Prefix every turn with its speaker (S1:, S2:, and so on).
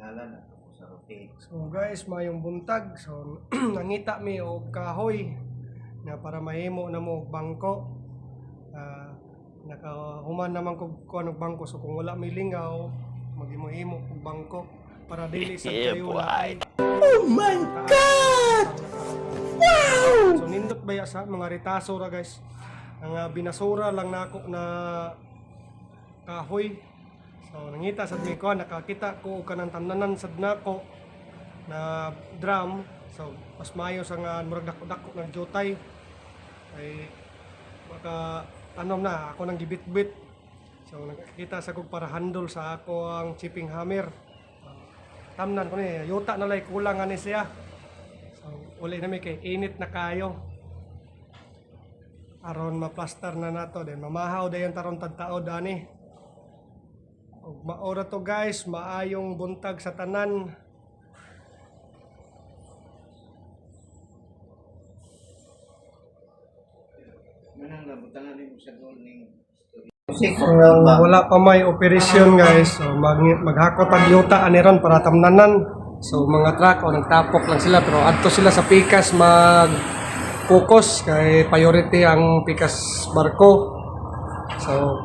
S1: ngalan ato sa rotate.
S2: So guys, mayong buntag. So nangita mi og kahoy na para mahimo na mo og bangko. Nakahuman naman kog kuan og bangko, so kung wala may lingaw, maghimo-himo og bangko para dili sa kayo ay. Oh my god! Wow! So nindot ba ya sa mga retaso ra guys. Ang binasura lang nako na kahoy. So nangita sad mi ko, nakakita ko og kanang tamnanan sad nako na drum. So mas maayo sa nga murag dako-dako ng jutay. Ay maka tanom na ako nang gibit-bit. So nakita sa kog para handle sa ako ang chipping hammer. Tamnan ko ni yuta na lay kulang ani siya. So uli na mi kay init na kayo. Aron ma-plaster na nato then mamahaw dayon taron tagtaod ani. Og maora to guys, maayong buntag sa tanan.
S1: Manang nabutangan din mo sa goal ning
S2: Wala pa may operasyon guys, so maghakot ang yuta aniron para tamnanan. So mga truck o nagtapok lang sila pero adto sila sa pikas mag focus kay priority ang pikas barko. So